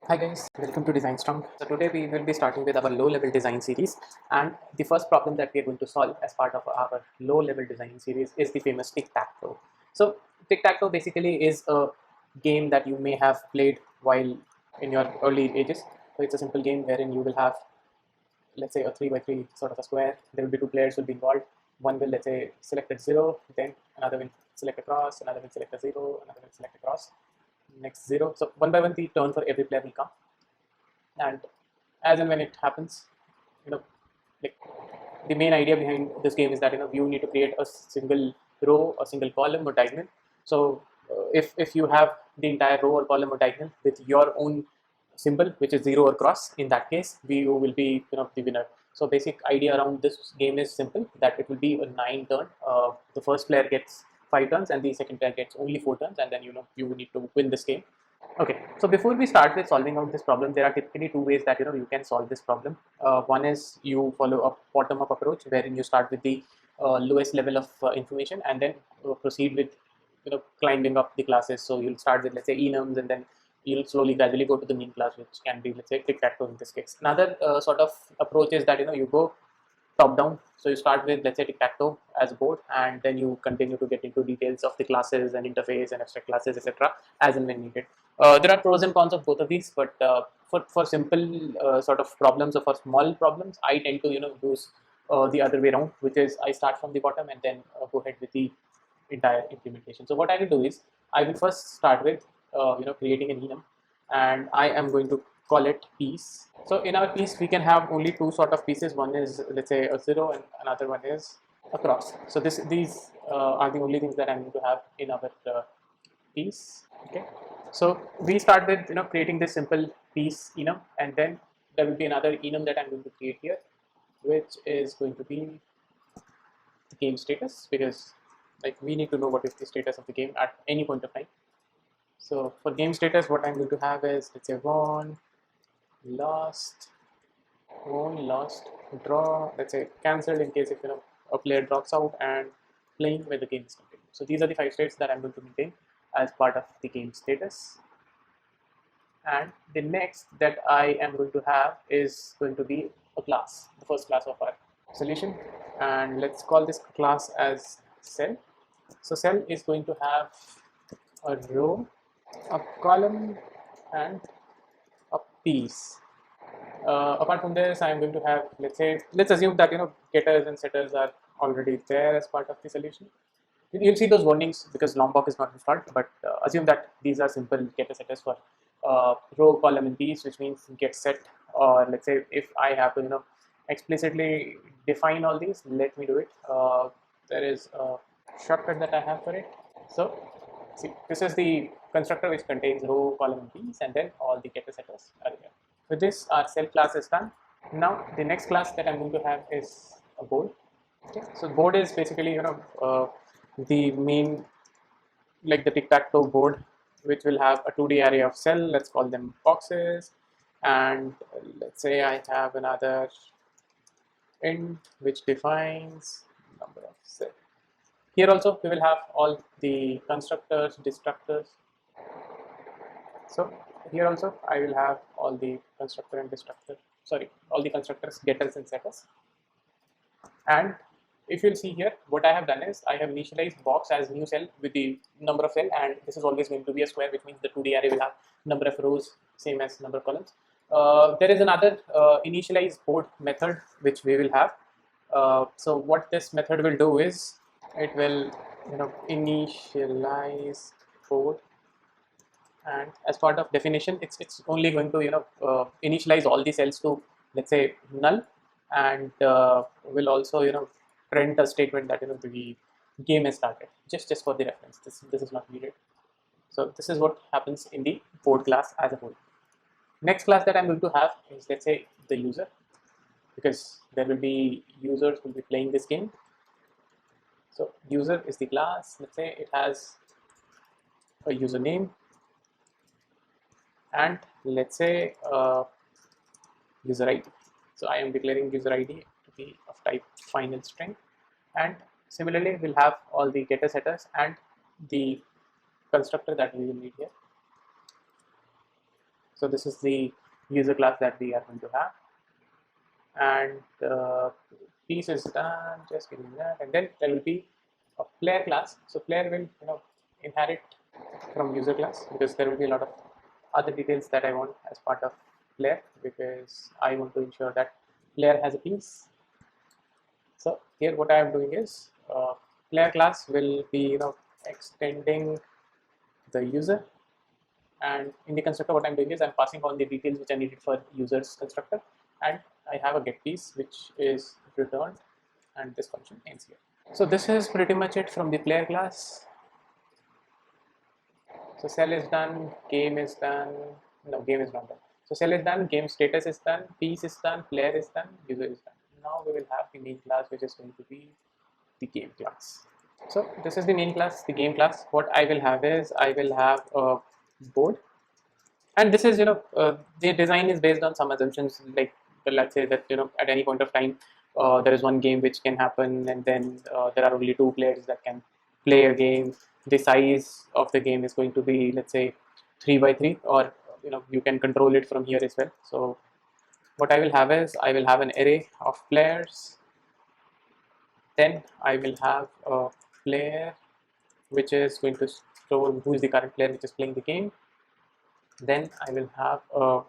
Hi guys, welcome to Design Strong. So today we will be starting with our low-level design series, and the first problem that we are going to solve as part of our low-level design series is the famous tic-tac-toe. So tic-tac-toe basically is a game that you may have played while in your early ages. So it's a simple game wherein you will have, let's say, a 3 by 3 sort of a square. There will be two players will be involved. One will, let's say, select a 0, then another will select a cross, another will select a 0, another will select a cross, next 0. So one by one the turn for every player will come, and as and when it happens, you know like the main idea behind this game is that you need to create a single row, a single column or diagonal. So if you have the entire row or column or diagonal with your own symbol, which is 0 or cross, in that case we will be the winner. So basic idea around this game is simple, that it will be a 9 turn. The first player gets 5 turns and the second player gets only 4 turns, and then you need to win this game. Okay, so before we start with solving out this problem, there are typically two ways that you can solve this problem. One is you follow a bottom-up approach, wherein you start with the lowest level of information and then proceed with climbing up the classes. So you'll start with, let's say, enums, and then you'll slowly gradually go to the main class, which can be, let's say, tic-tac-toe in this case. Another sort of approach is that you go top down. So you start with, let's say, tic-tac-toe as a board, and then you continue to get into details of the classes and interface and abstract classes, etc., as and when needed. There are pros and cons of both of these, but for simple sort of problems or for small problems, I tend to use the other way around, which is I start from the bottom and then go ahead with the entire implementation. So what I will do is I will first start with creating an enum, and I am going to call it piece. So in our piece we can have only two sort of pieces. One is, let's say, a 0, and another one is a cross. So these are the only things that I'm going to have in our piece. Okay, so we start with creating this simple piece enum, and then there will be another enum that I'm going to create here, which is going to be the game status, because we need to know what is the status of the game at any point of time. So for game status, what I'm going to have is, let's say, won, lost, won, lost, draw, let's say cancelled in case if a player drops out, and playing where the game is continued. So these are the 5 states that I'm going to maintain as part of the game status. And the next that I am going to have is going to be a class, the first class of our solution, and let's call this class as cell. So cell is going to have a row, a column, and a piece. Apart from this, I'm going to have, let's assume that getters and setters are already there as part of the solution. You'll see those warnings because Lombok is not installed, but assume that these are simple getter setters for row, column, and piece, which means get set. Or let's say if I have to explicitly define all these, let me do it. There is a shortcut that I have for it. So see, this is the constructor which contains row, column, and piece, and then all the getter setters are here. With this, our cell class is done. Now the next class that I'm going to have is a board. Okay, so board is basically the main, like the tic-tac-toe board, which will have a 2D array of cell. Let's call them boxes, and let's say I have another int which defines number of cell. Here also we will have all the constructors, destructors. So here also I will have all the constructor and destructor, sorry, all the constructors, getters, and setters. And if you'll see here, what I have done is I have initialized box as new cell with the number of cell, and this is always going to be a square, which means the 2D array will have number of rows same as number of columns. There is another initialize board method which we will have. So what this method will do is it will initialize board, and as part of definition it's only going to initialize all the cells to, let's say, null, and will also print a statement that the game has started, just for the reference. This is not needed. So this is what happens in the board class as a whole. Next class that I'm going to have is, let's say, the user, because there will be users who will be playing this game. So user is the class. Let's say it has a username, and let's say user ID. So I am declaring user ID to be of type final string, and similarly we'll have all the getter setters and the constructor that we will need here. So this is the user class that we are going to have, and piece is done. Just give me that, and then there will be a player class. So player will inherit from user class, because there will be a lot of other details that I want as part of player, because I want to ensure that player has a piece. So here what I am doing is player class will be extending the user, and in the constructor what I'm doing is I'm passing all the details which are needed for users constructor, and I have a get piece which is returned, and this function ends here. So this is pretty much it from the player class. So cell is done, game is done, no, game is not done. So cell is done, game status is done, piece is done, player is done, user is done. Now we will have the main class, which is going to be the game class. So this is the main class, the game class. What I will have is I will have a board, and this is the design is based on some assumptions, like let's say that at any point of time there is one game which can happen, and then there are only two players that can play a game. The size of the game is going to be, let's say, 3 by 3, or you can control it from here as well. So what I will have is I will have an array of players, then I will have a player which is going to show who is the current player which is playing the game. Then I will have a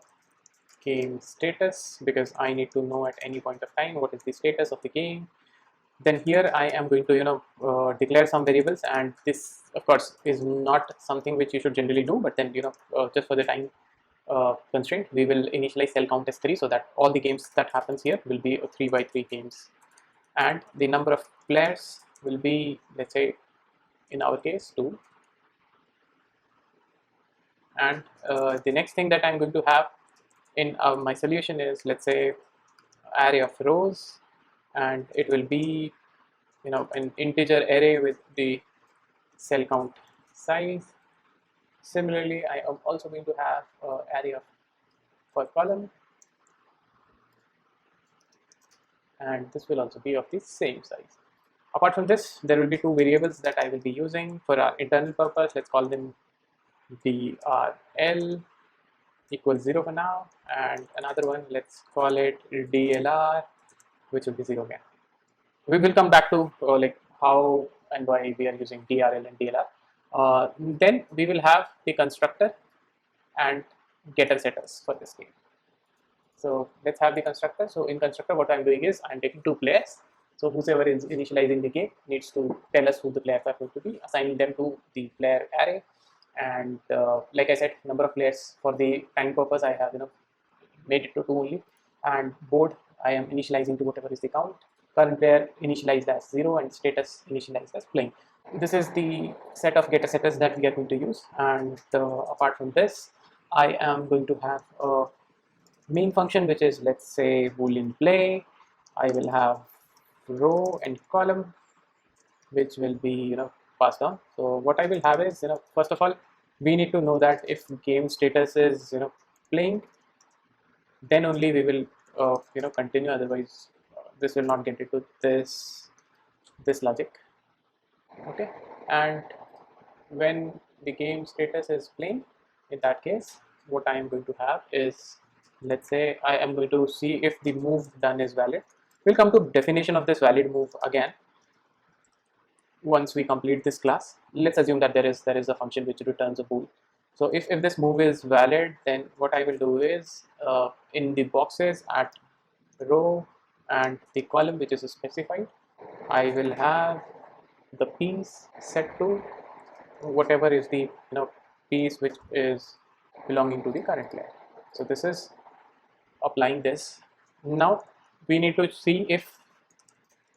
game status, because I need to know at any point of time what is the status of the game. Then here I am going to declare some variables, and this of course is not something which you should generally do, but then just for the time constraint, we will initialize cell count as 3, so that all the games that happens here will be 3 by 3 games, and the number of players will be, let's say, in our case 2. And the next thing that I'm going to have in my solution is, let's say, array of rows, and it will be an integer array with the cell count size. Similarly, I am also going to have array of for column, and this will also be of the same size. Apart from this, there will be two variables that I will be using for our internal purpose. Let's call them drl equals 0 for now, and another one, let's call it dlr, which will be 0 again. We will come back to like how and why we are using drl and dlr. Then we will have the constructor and getter setters for this game. So let's have the constructor. So in constructor, what I'm doing is I'm taking two players. So whoever is initializing the game needs to tell us who the players are going to be, assigning them to the player array. And like I said, number of players for the time purpose, I have made it to 2 only. And board, I am initializing to whatever is the count. Current player initialized as 0, and status initialized as playing. This is the set of getter setters that we are going to use. And apart from this, I am going to have a main function, which is, let's say, boolean play. I will have row and column, which will be passed on. So what I will have is, first of all, we need to know that if game status is playing, then only we will continue. Otherwise this will not get into this logic. Okay, and when the game status is playing, in that case what I am going to have is, let's say, I am going to see if the move done is valid. We'll come to definition of this valid move again once we complete this class. Let's assume that there is a function which returns a bool. So if this move is valid, then what I will do is in the boxes at row and the column which is specified, I will have the piece set to whatever is the piece which is belonging to the current player. So this is applying this. Now we need to see if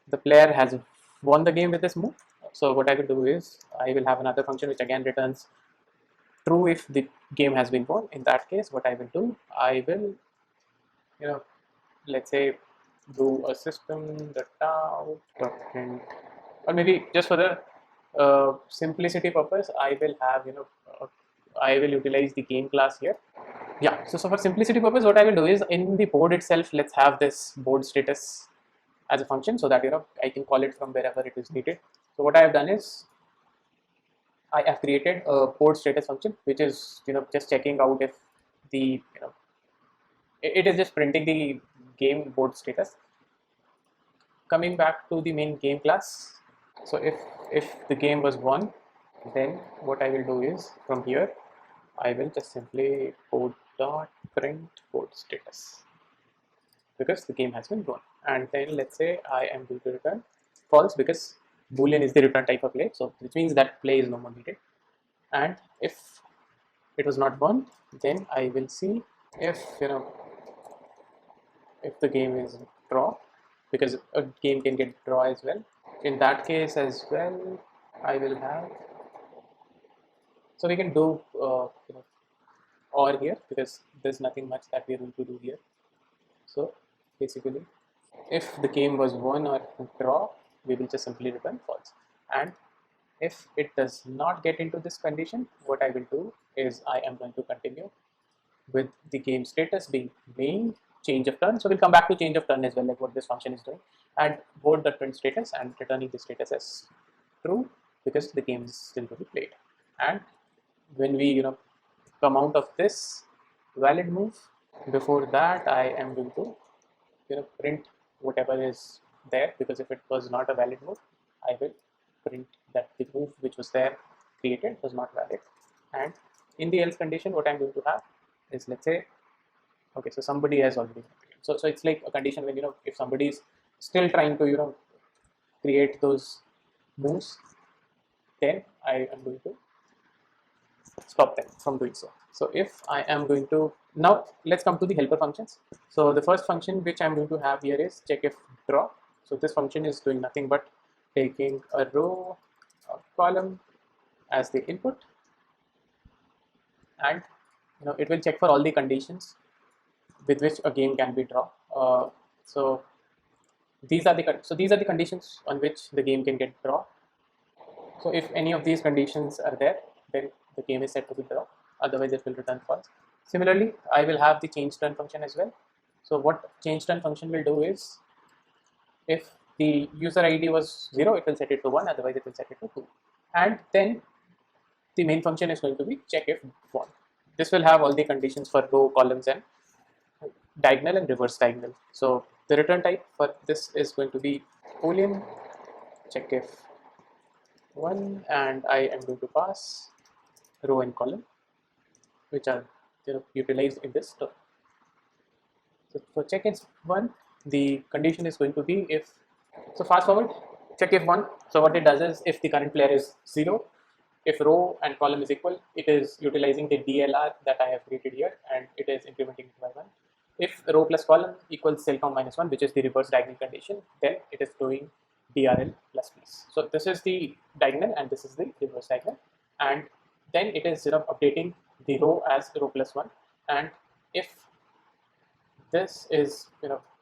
the player has won the game with this move. So what I will do is I will have another function which again returns true if the game has been won. In that case, what I will do, I will let's say do a system.out.print, or maybe just for the simplicity purpose, I will have I will utilize the game class here. Yeah, so for simplicity purpose, what I will do is in the board itself, let's have this board status as a function, so that I can call it from wherever it is needed. So what I have done is I have created a board status function, which is just checking out if the it is just printing the game board status. Coming back to the main game class, so if the game was won, then what I will do is from here I will just simply board dot print board status, because the game has been won. And then let's say I am going to return false, because boolean is the return type of play, so which means that play is no more needed. And if it was not won, then I will see if if the game is draw, because a game can get draw as well. In that case as well, I will have, so we can do or here, because there's nothing much that we're going to do here. So basically, if the game was won or draw, we will just simply return false. And if it does not get into this condition, what I will do is I am going to continue with the game status being main change of turn. So we'll come back to change of turn as well, like what this function is doing, and board the print status and returning the status as true, because the game is still to be played. And when we come out of this valid move, before that I am going to print whatever is there, because if it was not a valid move, I will print that the move which was there created was not valid. And in the else condition, what I'm going to have is, let's say, okay, so somebody has already, so it's like a condition when if somebody is still trying to create those moves, then I am going to stop them from doing so. So if I am going to, now let's come to the helper functions. So the first function which I'm going to have here is check if draw. So this function is doing nothing but taking a row or column as the input, and it will check for all the conditions with which a game can be drawn. So these are the conditions on which the game can get drawn. So if any of these conditions are there, then the game is set to be drawn, otherwise it will return false. Similarly, I will have the change turn function as well. So what change turn function will do is, if the user ID was 0, it will set it to 1, otherwise it will set it to 2. And then the main function is going to be check if 1. This will have all the conditions for row, columns, and diagonal and reverse diagonal. So the return type for this is going to be boolean check if 1, and I am going to pass row and column, which are utilized in this term. So for check if 1, the condition is going to be if, so fast forward, check if 1. So what it does is, if the current player is 0, if row and column is equal, it is utilizing the DLR that I have created here, and it is incrementing it by 1. If row plus column equals cell count minus 1, which is the reverse diagonal condition, then it is doing DRL plus plus. So this is the diagonal and this is the reverse diagonal, and then it is updating the row as row plus 1. And if this is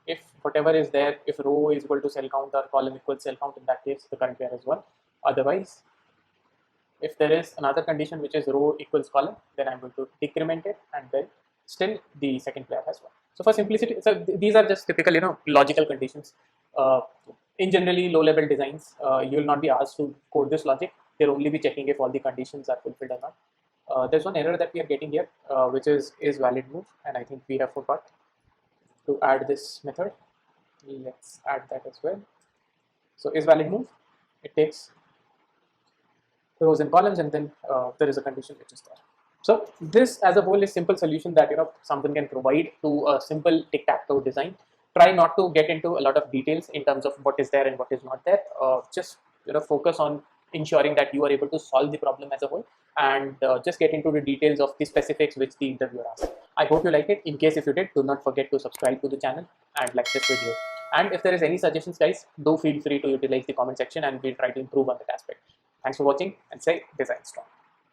if whatever is there, if row is equal to cell count or column equals cell count, in that case the current player is 1. Otherwise, if there is another condition which is row equals column, then I'm going to decrement it, and then still the second player has 1. So for simplicity, so these are just typical logical conditions. In generally low level designs, you will not be asked to code this logic. They'll only be checking if all the conditions are fulfilled or not. There's one error that we are getting here, which is valid move, and I think we have forgot to add this method. Let's add that as well. So is valid move, it takes rows and columns, and then there is a condition which is there. So this as a whole is simple solution that someone can provide to a simple tic-tac-toe design. Try not to get into a lot of details in terms of what is there and what is not there. Just focus on ensuring that you are able to solve the problem as a whole, and just get into the details of the specifics which the interviewer asked. I hope you like it. In case if you did, do not forget to subscribe to the channel and like this video. And if there is any suggestions, guys, do feel free to utilize the comment section, and we'll try to improve on that aspect. Thanks for watching, and say design strong.